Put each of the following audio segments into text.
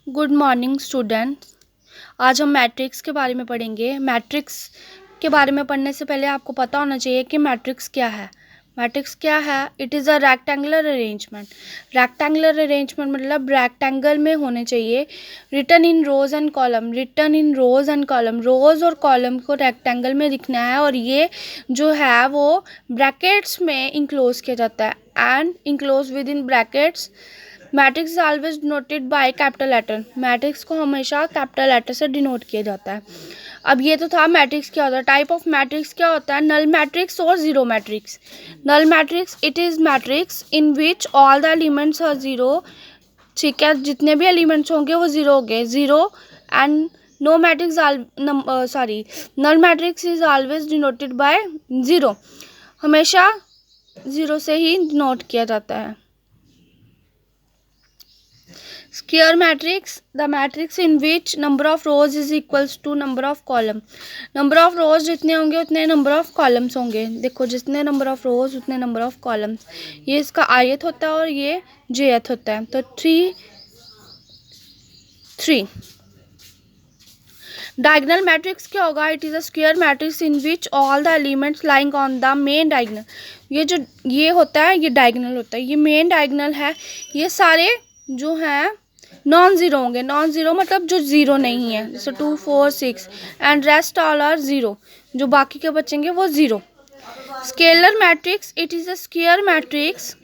Good morning students. आज हम matrix के बारे में पढ़ेंगे। मैट्रिक्स के बारे में पढ़ने से पहले आपको पता होना चाहिए कि मैट्रिक्स क्या है। मैट्रिक्स क्या है? It is a rectangular arrangement. Rectangular arrangement मतलब रेक्टेंगल में होने चाहिए। Written in rows and column, written in rows and column, rows और कॉलम को रेक्टेंगल में लिखना है और ये जो है वो ब्रैकेट्स में इंक्लोज किया जाता है and enclose within brackets. Matrix is always denoted by capital letter. Matrix को हमेशा कैपिटल लेटर से डिनोट किया जाता है। अब ये तो था मैट्रिक्स क्या होता है। टाइप ऑफ मैट्रिक्स क्या होता है? नल मैट्रिक्स और zero matrix. Null matrix it is matrix in which all the elements are zero. ठीक है, जितने भी एलिमेंट्स होंगे वो जीरो होंगे, zero. And no matrix null matrix is always denoted by zero. हमेशा जीरो से ही डिनोट किया जाता है। Square matrix, the matrix in which number of rows is equals to number of column. Number of rows जितने होंगे उतने number of columns होंगे। देखो, जितने number of rows उतने number of columns। ये इसका ith होता है और ये jth होता है। तो 3 डायगोनल मैट्रिक्स क्या होगा? It is a square matrix in which all the elements lying on the main diagonal. ये होता है, ये डायगोनल होता है, ये मेन डायगोनल है। ये सारे जो हैं नॉन ज़ीरो होंगे। नॉन ज़ीरो मतलब जो ज़ीरो नहीं है, जैसे 2 4 6 and rest all are zero. जो बाकी के बचेंगे वो ज़ीरो। Scalar matrix it is a square matrix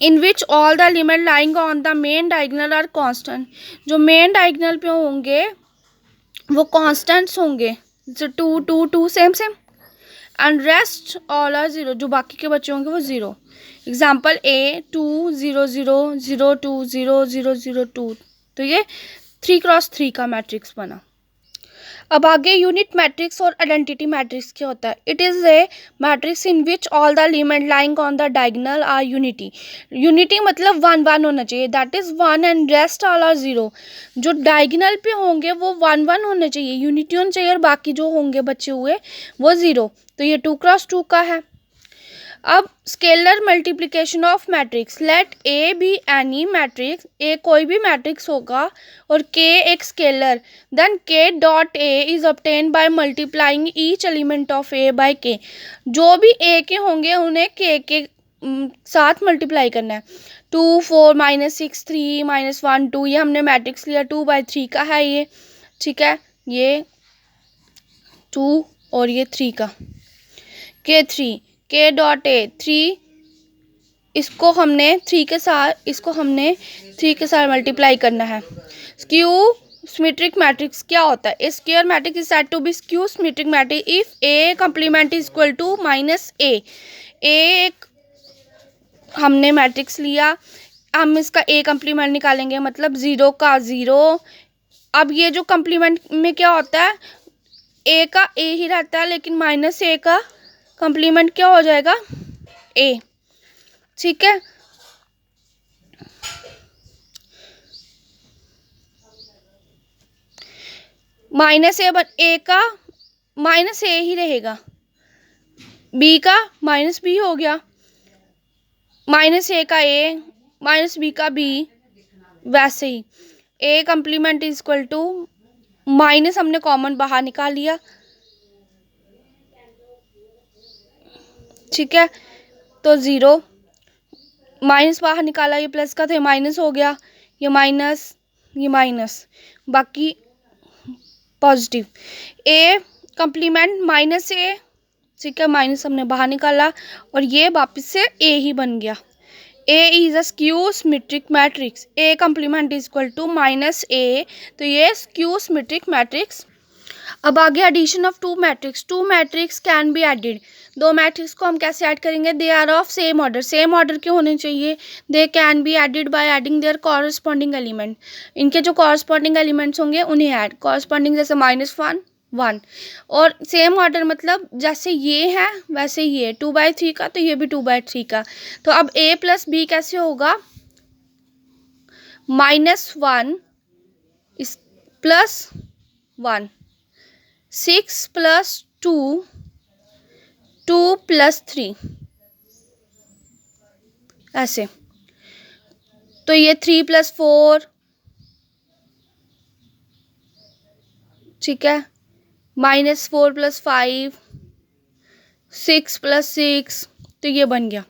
in which all the element lying on the main diagonal are constant. जो मेन डायगोनल पे होंगे वो कांस्टेंट्स होंगे, जैसे 2 2 2 same same. And rest all are zero. जो बाकी के बच्चे होंगे वो ज़ीरो। एग्जाम्पल ए 2 0 0 0 2 0 0 0 2। तो ये 3x3 का मैट्रिक्स बना। अब आगे यूनिट मैट्रिक्स और आइडेंटिटी मैट्रिक्स क्या होता है? It is a matrix in which all the element lying on the diagonal are unity. Unity मतलब 1 1 होना चाहिए, that is 1 and rest all are zero. जो डायगोनल पे होंगे वो 1 1 होने चाहिए, यूनिटी होनी चाहिए, और बाकी जो होंगे बचे हुए वो ज़ीरो। तो ये 2x2 का है। अब scalar multiplication of matrix. Let A be any matrix, A कोई भी मैट्रिक्स होगा और के एक scalar, then K dot A is obtain by multiplying each element of A by K. जो भी ए के होंगे उन्हें के साथ मल्टीप्लाई करना है। 2 4 -6 3 -1 2, ये हमने मैट्रिक्स लिया 2/3 का है ये। ठीक है, ये 2 और ये 3 का। के 3 के डॉट ए 3, इसको हमने 3 के साथ मल्टीप्लाई करना है। स्क्यू सिमेट्रिक मैट्रिक्स क्या होता है? A square matrix is said to be skew symmetric matrix if A complement is equal to -a। एक हमने मैट्रिक्स लिया, हम इसका ए कंप्लीमेंट निकालेंगे, मतलब 0 का 0। अब ये जो कंप्लीमेंट में क्या होता है, ए का ए ही रहता है, लेकिन -a का कंप्लीमेंट क्या हो जाएगा? ए। ठीक है, ए का -a ही रहेगा, बी का -b हो गया, -a का a, -b का b। वैसे ही a complement is equal to minus, हमने कॉमन बाहर निकाल लिया। ठीक है, तो 0 माइनस बाहर निकाला, ये प्लस का, तो ये माइनस हो गया, ये माइनस, बाकी पॉजिटिव। A complement -a। ठीक है, माइनस हमने बाहर निकाला और ये वापस से ए ही बन गया। A is a skew symmetric matrix. A complement is equal to -a, तो ये स्क्यू सिमेट्रिक मैट्रिक्स। अब आगे addition of two matrix can be added. दो मैट्रिक्स को हम कैसे ऐड करेंगे? They are of same order, same order के होने चाहिए। They can be added by adding their corresponding element. इनके जो कॉरस्पॉन्डिंग एलिमेंट्स होंगे उन्हें ऐड, कॉरस्पॉन्डिंग जैसे -1 1। और सेम ऑर्डर मतलब जैसे ये है वैसे ये 2/3 का, तो ये भी 2/3 का। तो अब a प्लस बी कैसे होगा? -1 इस +1, 6 + 2 2 + 3, ऐसे। तो ये 3 + 4 ठीक है, -4 + 5, 6 + 6, तो ये बन गया।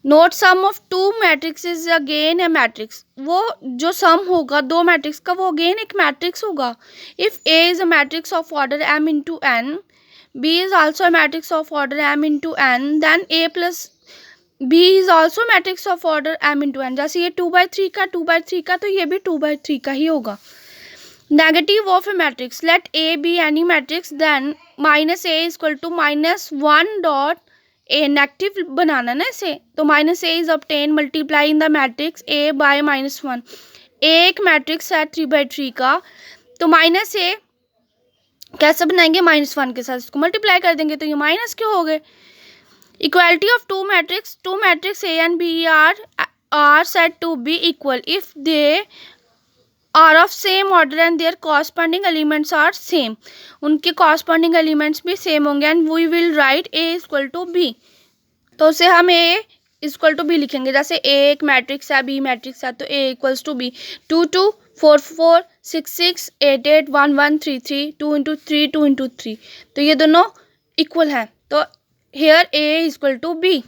Note sum of two matrix is again a matrix. वो जो सम होगा दो मैट्रिक्स का वो अगेन एक मैट्रिक्स होगा। If A is a matrix of order m into N, B is also a matrix of order m into n, then a plus b is also matrix of order m into n। जैसे ये 2/3 का 2/3 का, तो ये भी 2/3 का ही होगा। Negative of a matrix, let A be any matrix then -a equal to -1 dot A. Negative बनाना ना इसे, तो -a is obtain multiplying the matrix a by -1। एक मैट्रिक्स है 3/3 का, तो -a कैसे बनाएंगे, -1 के साथ इसको मल्टीप्लाई कर देंगे, तो ये माइनस के हो गए। Equality of two matrix A and B are said to be equal if they are of same order and their corresponding elements are same. उनके कॉरस्पॉन्डिंग एलिमेंट्स भी सेम होंगे and we will write A equal to B. तो उसे हम ए equal to B लिखेंगे। जैसे ए एक matrix है, बी मैट्रिक्स है, तो ए equals to be. 2 2 4 4 6 6 8 8 1 1 3 3 2 into 3 2 into 3, तो ये दोनों इक्वल हैं। तो here A equal to B.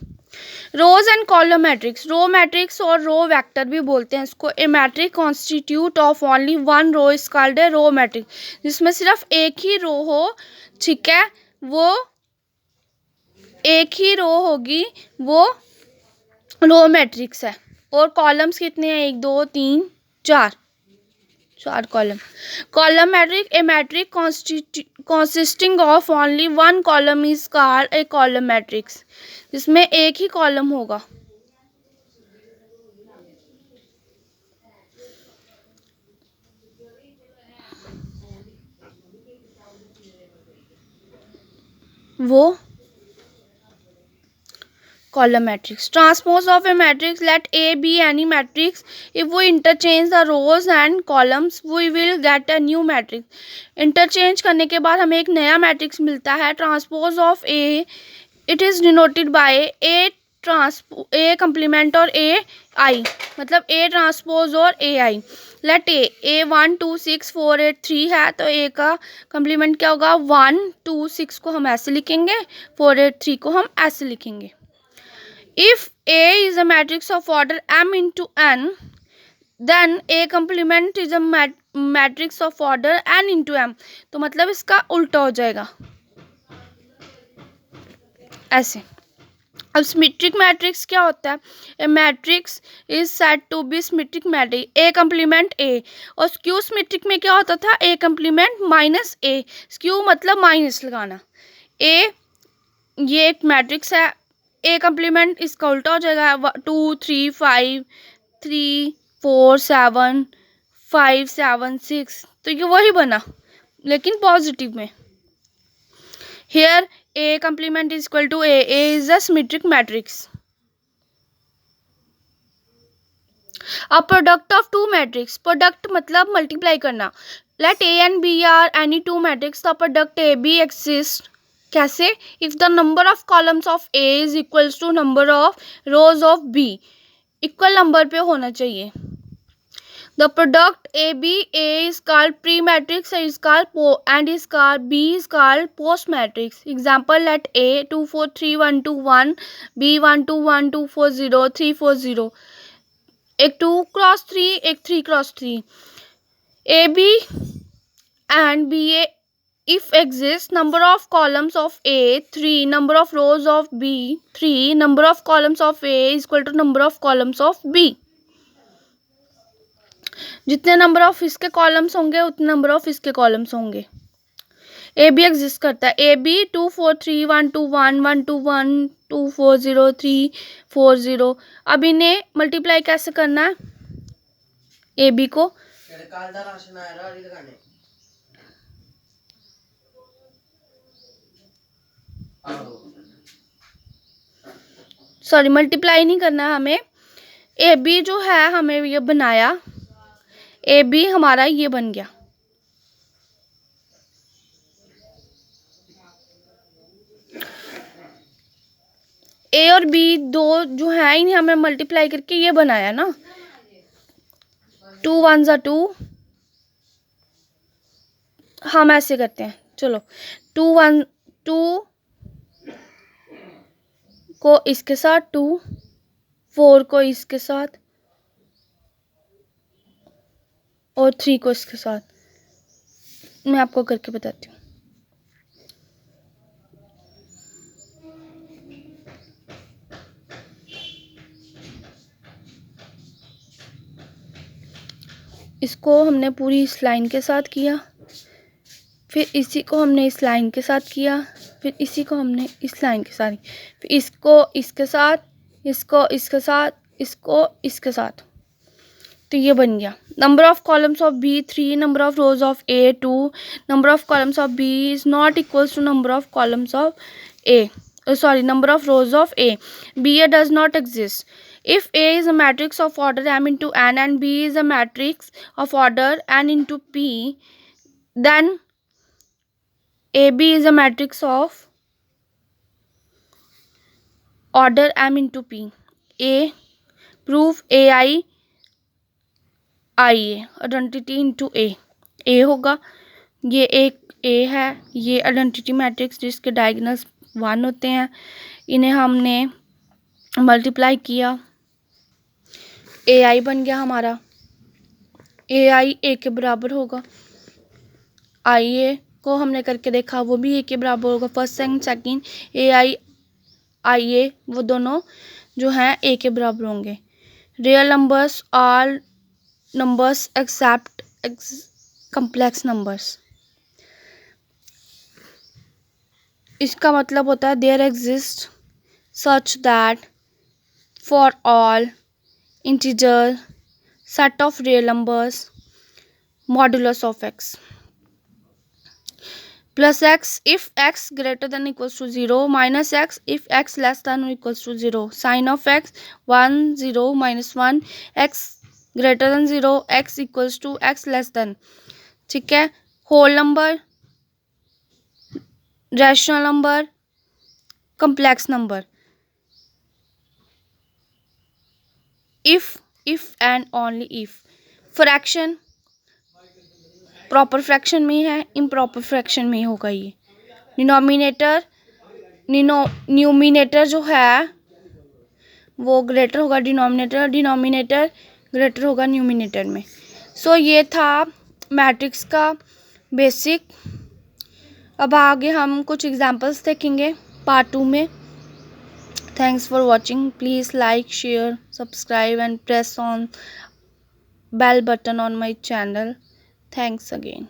Rows and column matrix, row matrix और रो वेक्टर भी बोलते हैं इसको। A matrix constitute of only one row is called a row matrix, जिसमें सिर्फ एक ही रो हो, ठीक है, वो एक ही रो होगी, वो रो मैट्रिक्स है। और कॉलम्स कितने हैं, 1 2 3 4 column. Column matrix, a matrix consisting of only one column is called a column matrix, जिसमें एक ही कॉलम होगा। वो column matrix. Transpose of a matrix, let A be any matrix. If we interchange the rows and columns, we will get a new matrix. Interchange करने के बाद हमें एक नया मैट्रिक्स मिलता है। Transpose of A, it is denoted by A complement और A I, मतलब A ट्रांसपोज और A I। लेट A 1 2 6 4 8 3 है, तो A का कम्प्लीमेंट क्या होगा, 1 2 6 को हम ऐसे लिखेंगे, 4 8 3 को हम ऐसे लिखेंगे। If A is a matrix of order m into n, then A complement is a matrix of order n into m। तो मतलब इसका उल्टा हो जाएगा ऐसे। अब सिमेट्रिक मैट्रिक्स क्या होता है, a matrix is said to be symmetric matrix A complement A. और स्क्यू सिमेट्रिक में क्या होता था, ए कम्प्लीमेंट -a। स्क्यू मतलब माइनस लगाना। ए ये एक मैट्रिक्स है, ए कम्प्लीमेंट इसका उल्टा हो जाएगा, 2 3 5 3 4 7 5 7 6, तो ये वही बना लेकिन पॉजिटिव में। Here A complement is equal to A is a symmetric matrix. A product of two matrix, product मतलब मल्टीप्लाई करना। Let A and B are any two matrix, the product A B exist. कैसे, if the number of columns of A is equals to number of rows of B, equal number पे होना चाहिए। The product A B A is called pre matrix is called and is called B is called post matrix. Example, let A 2 4 3 1 2 1, B 1 2 1 2 4 0 3 4 0, एक 2 cross 3 एक 3 cross 3। A B and B A if exists, number of columns of A 3, number of rows of B 3, number of columns of A is equal to number of columns of B। जितने number of इसके columns होंगे उतने number of इसके columns होंगे। ए B exist करता है, A B 2 4 3 1 2 1 1 2 1 2 4 0 3 4 0। अब इन्हें मल्टीप्लाई कैसे करना है, ए बी को, सॉरी मल्टीप्लाई नहीं करना है हमें। ए बी जो है हमें ये बनाया, ए बी हमारा ये बन गया। ए और बी दो जो है इन्हें हमें मल्टीप्लाई करके ये बनाया ना, 2 1 2, हम ऐसे करते हैं, चलो 2 को इसके साथ, 4 को इसके साथ और 3 को इसके साथ। मैं आपको करके बताती हूँ। इसको हमने पूरी इस लाइन के साथ किया, फिर इसी को हमने इस लाइन के साथ किया, फिर इसी को हमने इस लाइन के साथ, फिर इसको इसके साथ, इसको इसके साथ, इसको इसके साथ। तो ये बन गया। Number of columns of B 3, number of rows of A 2, number of columns of B is not equals to number of columns of A, sorry, number of rows of A. B does not exist. If A is a matrix of order m into n and B is a matrix of order n into p, then AB is a matrix of order m into p. A proof AI IA identity into A होगा। ये एक ए है, ये identity matrix जिसके diagonals 1 होते हैं, इन्हें हमने मल्टीप्लाई किया, ए आई बन गया हमारा। ए आई ए के बराबर होगा, आई ए को हमने करके देखा, वो भी ए के बराबर होगा। फर्स्ट सेकंड ए आई ए वो दोनों जो हैं ए के बराबर होंगे। Real numbers all numbers except complex numbers. इसका मतलब होता है there exist such that for all integer set of real numbers modulus of x plus x if x greater than equals to 0 minus x if x less than equals to 0 sign of x 1 0 -1 x greater than 0 x equals to x less than. ठीक है, whole number, rational number, complex number. If and only if. Fraction proper fraction में है, improper fraction में होगा ये। Numerator जो है वो ग्रेटर होगा डिनोमिनेटर ग्रेटर होगा न्यूमिनेटर में। सो ये था मैट्रिक्स का बेसिक। अब आगे हम कुछ एग्जांपल्स देखेंगे पार्ट 2 में। Thanks for watching. Please like, share, subscribe and press on bell button on my channel. Thanks again.